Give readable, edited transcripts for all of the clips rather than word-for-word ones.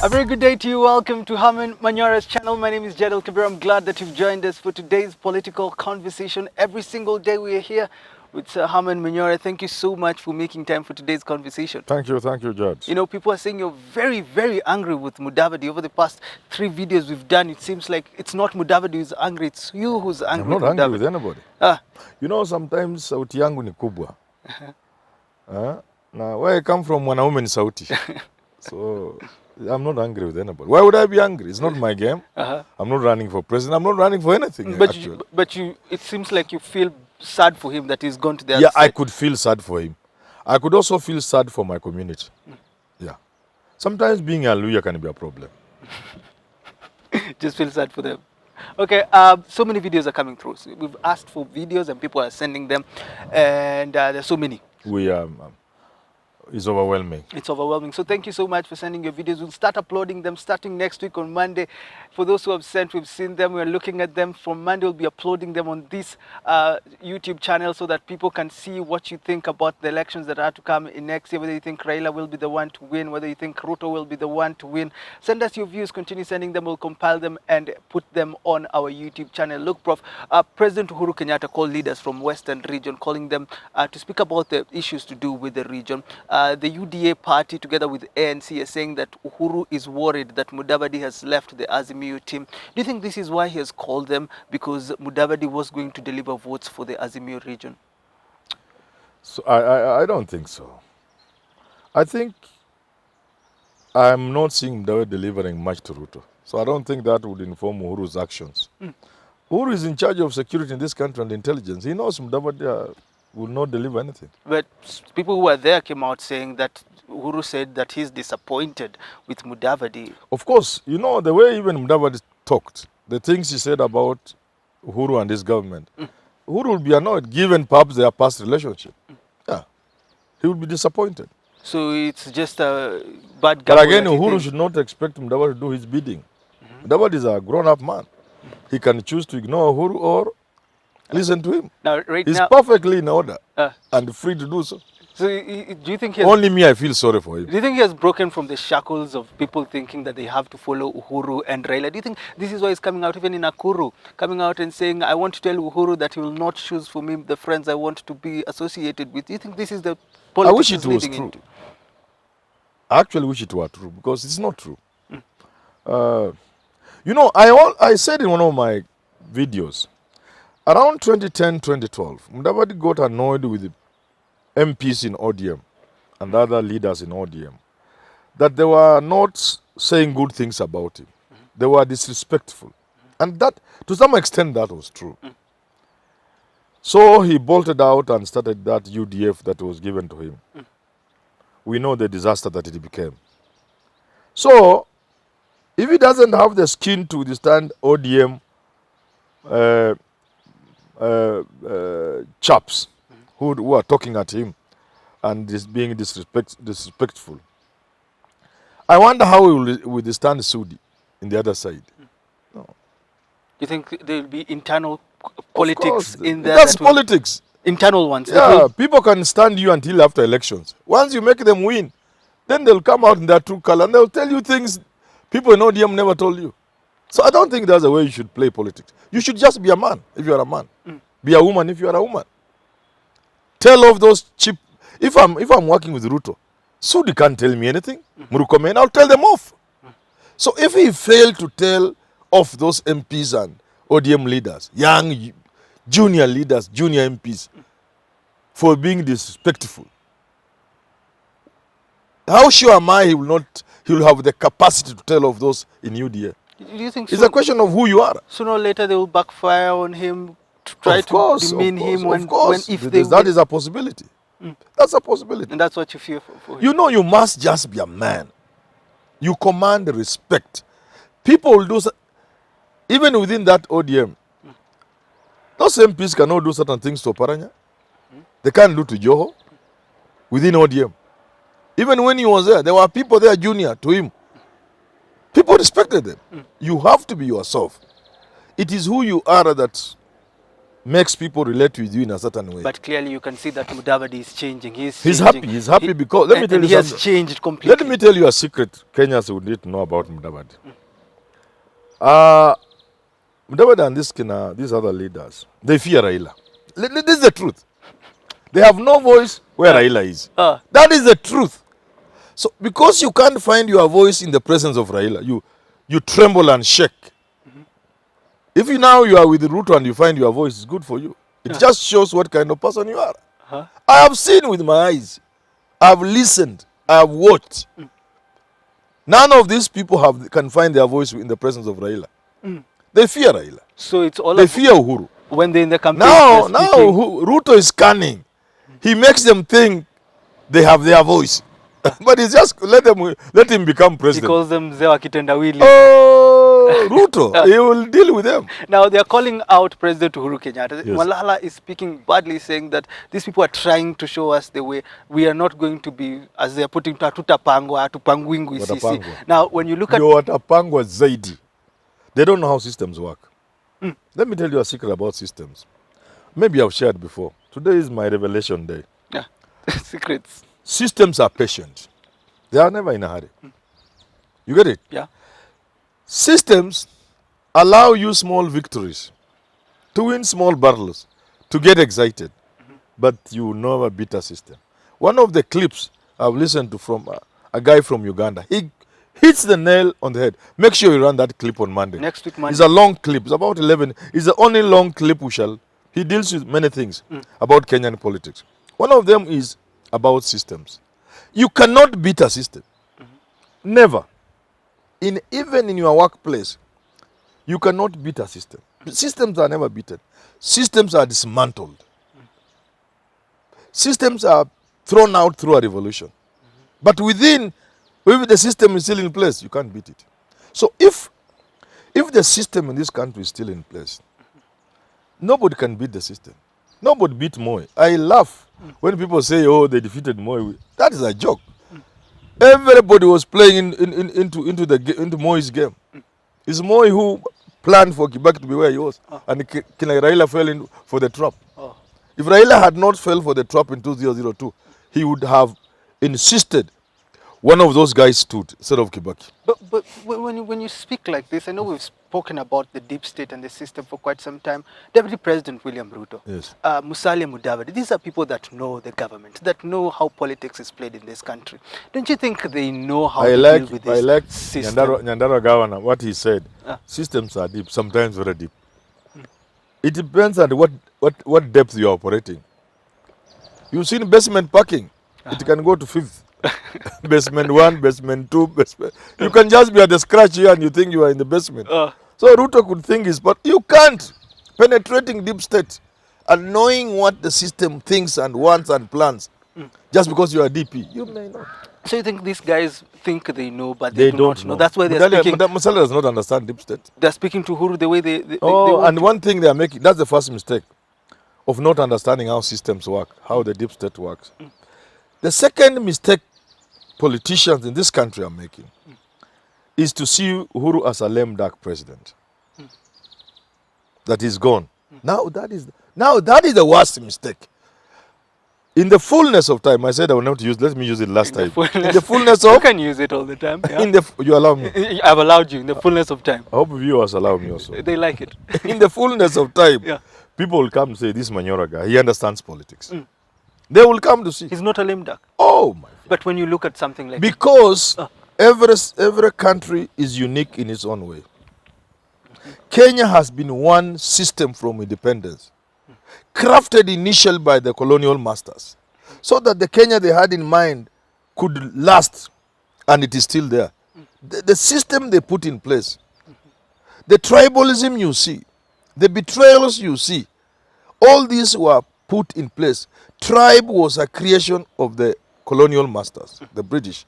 A very good day to you. Welcome to Herman Manyora's channel. My name is Jadiel Kabiro. I'm glad that you've joined us for today's political conversation. Every single day we are here with Sir Herman Manyora. Thank you so much for making time for today's conversation. Thank you, Judge. You know, people are saying you're very, very angry with Mudavadi. Over the past 3 videos we've done, it seems like it's not Mudavadi who's angry, it's you who's angry. I'm not angry with anybody. You know, sometimes sauti yangu ni kubwa. Now, where I come from, wanaume ni sauti. So, I'm not angry with anybody. Why would I be angry? It's not my game. I'm not running for president. I'm not running for anything, But it seems like you feel sad for him that he's gone to the other side. side. I could feel sad for him. I could also feel sad for my community. Yeah. Sometimes being a lawyer can be a problem. Just feel sad for them. Okay, so many videos are coming through. So we've asked for videos and people are sending them, and there's so many. It's overwhelming. It's overwhelming. So thank you so much for sending your videos. We'll start uploading them starting next week on Monday. For those who have sent, we've seen them. We're looking at them. From Monday, we'll be uploading them on this YouTube channel so that people can see what you think about the elections that are to come in next year, whether you think Raila will be the one to win, whether you think Ruto will be the one to win. Send us your views. Continue sending them. We'll compile them and put them on our YouTube channel. Look, Prof, President Uhuru Kenyatta called leaders from Western region, calling them to speak about the issues to do with the region. The UDA party, together with ANC, is saying that Uhuru is worried that Mudavadi has left the Azimio team. Do you think this is why he has called them? Because Mudavadi was going to deliver votes for the Azimio region? So I don't think so. I think I'm not seeing Mudavadi delivering much to Ruto. So I don't think that would inform Uhuru's actions. Uhuru is in charge of security in this country and intelligence. He knows Mudavadi will not deliver anything. But people who were there came out saying that Uhuru said that he's disappointed with Mudavadi. Of course, you know, the way even Mudavadi talked, the things he said about Uhuru and his government, Uhuru will be annoyed given perhaps their past relationship. Yeah, he will be disappointed. So it's just a bad guy. But again, Uhuru should not expect Mudavadi to do his bidding. Mudavadi is a grown-up man. He can choose to ignore Uhuru or listen to him. Now, He's perfectly in order and free to do so. So do you think he has, only me, I feel sorry for him. Do you think he has broken from the shackles of people thinking that they have to follow Uhuru and Raila? Do you think this is why he's coming out, even in Nakuru, coming out and saying, I want to tell Uhuru that he will not choose for me the friends I want to be associated with? Do you think this is the politics I wish it was true. Into? I actually wish it were true, because it's not true. You know, I said in one of my videos, around 2010, 2012, Mudavadi got annoyed with the MPs in ODM and other leaders in ODM that they were not saying good things about him. They were disrespectful. And that, to some extent, that was true. So he bolted out and started that UDF that was given to him. We know the disaster that it became. So, if he doesn't have the skin to withstand ODM chaps who are talking at him and being disrespectful, I wonder how he will withstand Sudi in the other side. No. You think there will be internal politics in there? That's politics. Internal ones. Yeah, people can stand you until after elections. Once you make them win, then they'll come out in their true color and they'll tell you things people in ODM never told you. So I don't think that's the way you should play politics. You should just be a man if you are a man. Be a woman if you are a woman. Tell off those cheap. If I'm working with Ruto, Sudi can't tell me anything. Murukomen, I'll tell them off. So if he failed to tell off those MPs and ODM leaders, young junior leaders, junior MPs, for being disrespectful, how sure am I he will have the capacity to tell off those in UDA? Do you think it's a question of who you are. Sooner or later they will backfire on him, to try to demean him that is a possibility. That's a possibility. And that's what you fear for him. You know, you must just be a man. You command respect. People will do, even within that ODM, those MPs cannot do certain things to Paranya. They can't do to Joho within ODM. Even when he was there were people there junior to him. People respected them. You have to be yourself. It is who you are that makes people relate with you in a certain way. But clearly you can see that Mudavadi is changing. He's He's changing. happy. He's happy because, let me tell and you he has something. changed completely. Let me tell you a secret Kenyans would need to know about Mudavadi. Mudavadi and these other leaders, they fear Raila. This is the truth. They have no voice where Raila is. That is the truth. So because you can't find your voice in the presence of Raila, you tremble and shake. If you are with Ruto and you find your voice, it's good for you. It just shows what kind of person you are. I have seen with my eyes. I have listened. I have watched. None of these people can find their voice in the presence of Raila. They fear Raila. So it's all they fear Uhuru. When they're in the campaign. Now Ruto is cunning. He makes them think they have their voice. But it's just let him become president. He calls them Zewa Kitendawili. Oh, Ruto, he will deal with them. Now they are calling out President Uhuru Kenyatta. Yes. Malala is speaking badly, saying that these people are trying to show us the way. We are not going to be, as they are putting, tutapangwa, tupangwingu sisi. Now when you look at watapangwa zaidi, they don't know how systems work. Let me tell you a secret about systems. Maybe I've shared before. Today is my revelation day. Yeah, secrets. Systems are patient. They are never in a hurry. You get it? Yeah. Systems allow you small victories, to win small battles, to get excited. But you never beat a system. One of the clips I've listened to from a guy from Uganda, he hits the nail on the head. Make sure you run that clip on Monday. Next week Monday. It's a long clip. It's about 11. It's the only long clip we shall. He deals with many things about Kenyan politics. One of them is about systems. You cannot beat a system. Never. Even in your workplace, you cannot beat a system. Systems are never beaten. Systems are dismantled. Systems are thrown out through a revolution. But if the system is still in place, you can't beat it. So if the system in this country is still in place, nobody can beat the system. Nobody beat Moi. I laugh when people say, oh, they defeated Moi. That is a joke. Everybody was playing into Moi's game. It's Moi who planned for Kibaki to be where he was. And Raila fell in for the trap. If Raila had not fell for the trap in 2002, he would have insisted one of those guys stood instead of Kibaki. But when you speak like this, I know we've spoken about the deep state and the system for quite some time. Deputy President William Ruto, yes. Musalia Mudavadi, these are people that know the government, that know how politics is played in this country. Don't you think they know how to deal with this I like system? Nyandaro Governor, what he said. Systems are deep, sometimes very deep. It depends on what depth you are operating. You've seen basement parking. It can go to fifth. Basement 1, basement 2, basement. You can just be at the scratch here and you think you are in the basement. So Ruto could think but you can't. Penetrating deep state and knowing what the system thinks and wants and plans, just because you are DP, you may not. So you think these guys think they know, but they do not know. That's why they're speaking. Musalia does not understand deep state. They're speaking to Uhuru the way they and one thing they are making, that's the first mistake of not understanding how systems work, how the deep state works. The second mistake politicians in this country are making is to see Uhuru as a lame duck president. That is gone. Now that is the worst mistake. In the fullness of time, I said I will not use. Let me use it last time. In the fullness of. You can use it all the time. Yeah? You allow me. I've allowed you in the fullness of time. I hope viewers allow me also. They like it. In the fullness of time, people will come and say, "This Manyora guy, he understands politics." They will come to see. He's not a lame duck. Oh my. But when you look at something like because every country is unique in its own way. Kenya has been one system from independence, crafted initially by the colonial masters, so that the Kenya they had in mind could last, and it is still there. The system they put in place, the tribalism you see, the betrayals you see, all these were put in place. Tribe was a creation of the colonial masters, the British.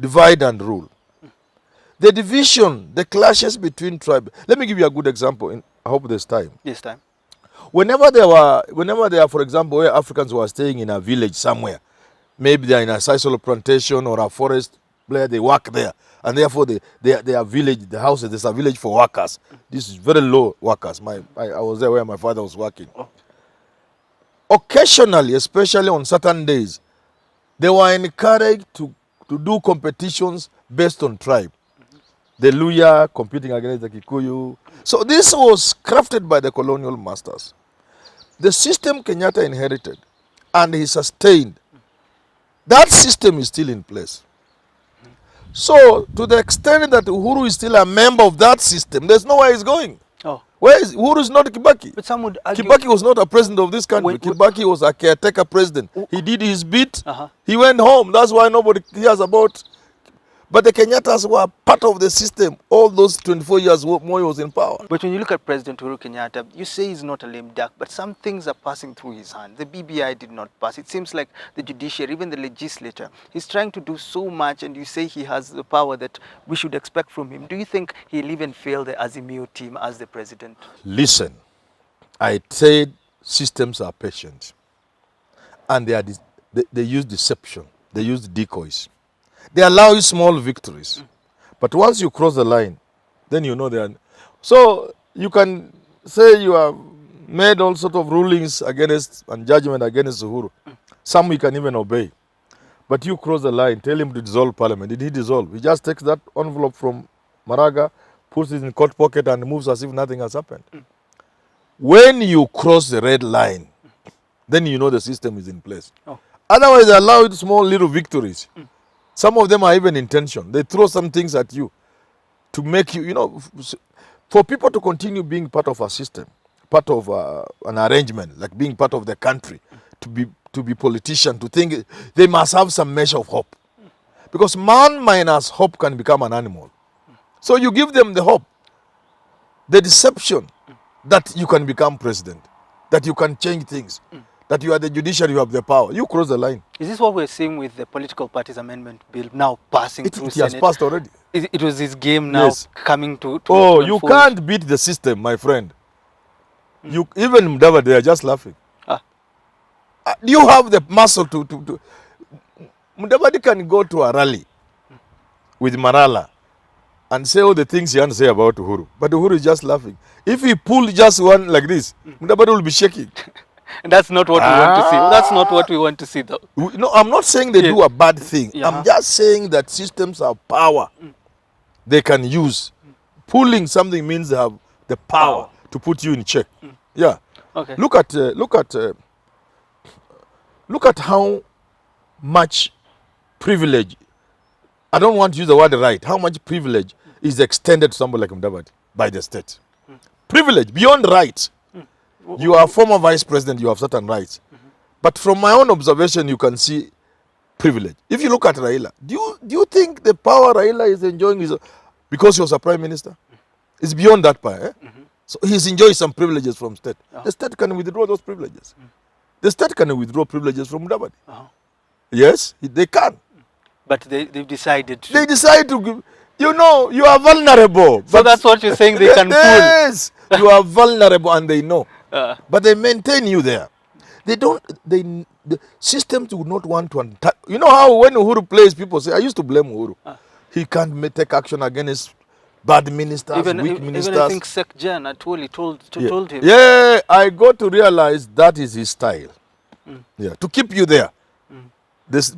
Divide and rule. The division, the clashes between tribes. Let me give you a good example. I hope there's time. This time. Whenever there are, for example, where Africans were staying in a village somewhere, maybe they're in a sisal plantation or a forest where they work there, and therefore they are village, the houses, there's a village for workers. This is very low workers. I was there where my father was working. Occasionally, especially on certain days, they were encouraged to do competitions based on tribe. The Luya competing against the Kikuyu. So this was crafted by the colonial masters. The system Kenyatta inherited and he sustained, that system is still in place. So to the extent that Uhuru is still a member of that system, there's nowhere he's going. Oh. Where is Uhuru? Is not Kibaki. But some would argue... Kibaki was not a president of this country. Kibaki was a caretaker president. He did his bit. He went home. That's why nobody cares about. But the Kenyattas were part of the system. All those 24 years Moi was in power. But when you look at President Uhuru Kenyatta, you say he's not a lame duck, but some things are passing through his hand. The BBI did not pass. It seems like the judiciary, even the legislature, he's trying to do so much, and you say he has the power that we should expect from him. Do you think he'll even fail the Azimio team as the president? Listen, I said systems are patient. And they use deception. They use decoys. They allow you small victories. But once you cross the line, then you know they are. So you can say you have made all sort of rulings against and judgment against Uhuru. Some we can even obey. But you cross the line, tell him to dissolve parliament. Did he dissolve? He just takes that envelope from Maraga, puts it in coat pocket and moves as if nothing has happened. When you cross the red line, then you know the system is in place. Otherwise, they allow you small little victories. Some of them are even intention. They throw some things at you to make you, for people to continue being part of a system, part of an arrangement, like being part of the country, to be politician, to think they must have some measure of hope. Because man minus hope can become an animal. So you give them the hope, the deception that you can become president, that you can change things. That you are the judiciary, you have the power. You cross the line. Is this what we're seeing with the Political Parties Amendment Bill now passing through Senate? It has passed already. It was his game now coming to you can't beat the system, my friend. You even Mudavadi, they are just laughing. You have the muscle to Mudavadi can go to a rally with Marala and say all the things he wants to say about Uhuru. But Uhuru is just laughing. If he pull just one like this, Mudavadi will be shaking. And that's not what we want to see. That's not what we want to see, though. No, I'm not saying they do a bad thing. I'm just saying that systems have power they can use. Pulling something means they have the power to put you in check. Yeah. Okay. Look at how much privilege. I don't want to use the word right. How much privilege is extended to somebody like Mudavadi by the state? Privilege beyond rights. You are a former vice president, you have certain rights. But from my own observation, you can see privilege. If you look at Raila, do you think the power Raila is enjoying is because he was a prime minister? It's beyond that power. So he's enjoying some privileges from state. The state can withdraw those privileges. The state can withdraw privileges from Mudavadi. Yes, they can. But they've decided to. They decide to give. You are vulnerable. So that's what you're saying, they can pull. Yes, you are vulnerable and they know. But they maintain you there. The systems would not want to attack. You know how when Uhuru plays, people say, I used to blame Uhuru. He can't take action against bad ministers, weak ministers. Even I think Sek Jan Atwoli told him. Yeah, I got to realize that is his style. Yeah, to keep you there. This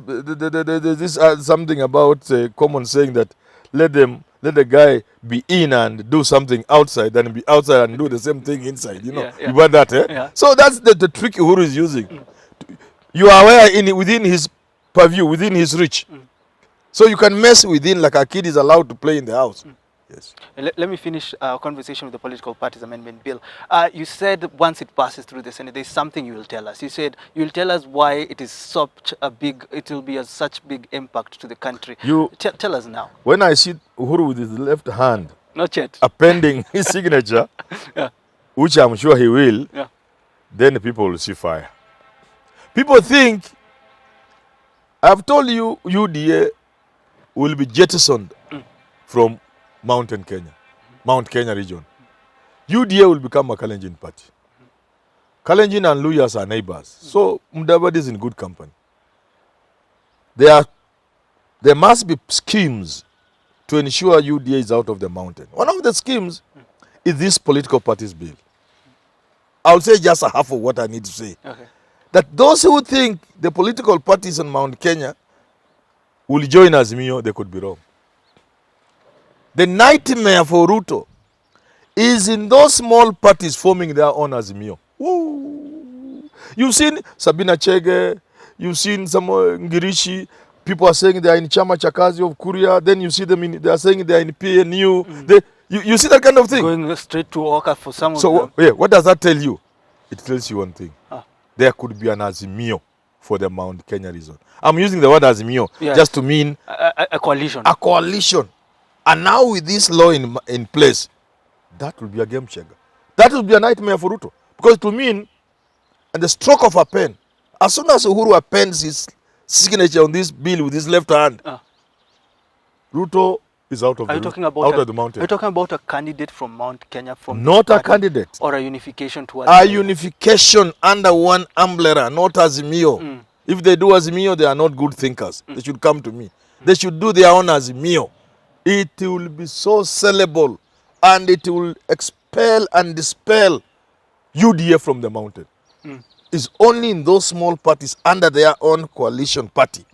something about common saying that let the guy be in and do something outside, then be outside and do the same thing inside. You got that, eh? Yeah. So that's the trick Uhuru is using. You are aware within his purview, within his reach. So you can mess within like a kid is allowed to play in the house. Yes. Let me finish our conversation with the Political Parties Amendment Bill. You said once it passes through the Senate, there's something you will tell us. You said you'll tell us why it is such a big, it will be such big impact to the country. Tell us now. When I see Uhuru with his left hand, not yet, appending his signature, which I'm sure he will, then people will see fire. People think, I've told you, UDA will be jettisoned from Mount Kenya region. UDA will become a Kalenjin party. Kalenjin and Luyas are neighbors. So Mudavadi is in good company. There must be schemes to ensure UDA is out of the mountain. One of the schemes is this political parties bill. I'll say just a half of what I need to say. Okay. That those who think the political parties in Mount Kenya will join Azimio, they could be wrong. The nightmare for Ruto is in those small parties forming their own Azimio. Woo. You've seen Sabina Chege, you've seen some Ngirishi, people are saying they are in Chama Chakazi of Kuria, then you see them they are saying they are in PNU. You see that kind of thing? Going straight to Oka for some of them. So yeah, what does that tell you? It tells you one thing. There could be an Azimio for the Mount Kenya region. I'm using the word Azimio just to mean a coalition. A coalition. And now with this law in place, that will be a game changer. That will be a nightmare for Ruto. Because it will mean, at the stroke of a pen, as soon as Uhuru appends his signature on this bill with his left hand, Ruto is out of, the mountain. Are you talking about a candidate from Mount Kenya? Not a candidate. Or a unification to Azimio? A unification under one umbrella, not Azimio. If they do Azimio, they are not good thinkers. They should come to me. They should do their own Azimio. It will be so sellable, and it will expel and dispel UDA from the mountain. It's only in those small parties under their own coalition party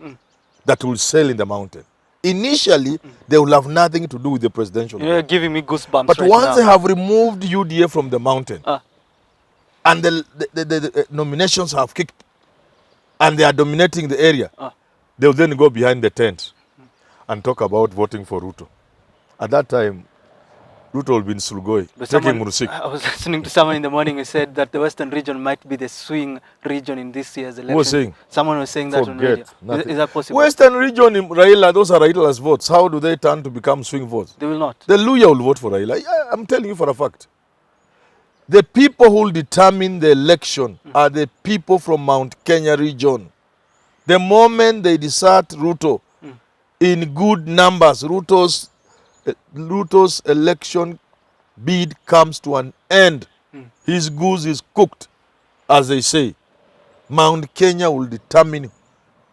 that will sell in the mountain. Initially, they will have nothing to do with the presidential. You're giving me goosebumps. But once they have removed UDA from the mountain, and the nominations have kicked, and they are dominating the area, they will then go behind the tent and talk about voting for Ruto. At that time, Ruto will be in Sulgoi, taking Murusik. I was listening to someone in the morning who said that the Western region might be the swing region in this year's election. Who was saying? Someone was saying that on radio. Is that possible? Western region in Raila, those are Raila's votes. How do they turn to become swing votes? They will not. The Luya will vote for Raila. Yeah, I'm telling you for a fact. The people who will determine the election are the people from Mount Kenya region. The moment they desert Ruto in good numbers, Ruto's election bid comes to an end. His goose is cooked, as they say. Mount Kenya will determine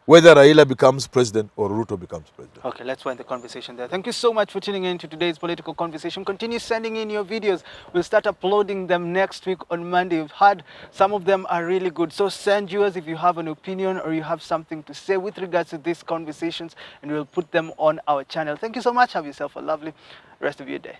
whether Raila becomes president or Ruto becomes president. Okay, let's wind the conversation there. Thank you so much for tuning in to today's political conversation. Continue sending in your videos. We'll start uploading them next week on Monday. We've had some of them are really good. So send yours if you have an opinion or you have something to say with regards to these conversations, and we'll put them on our channel. Thank you so much. Have yourself a lovely rest of your day.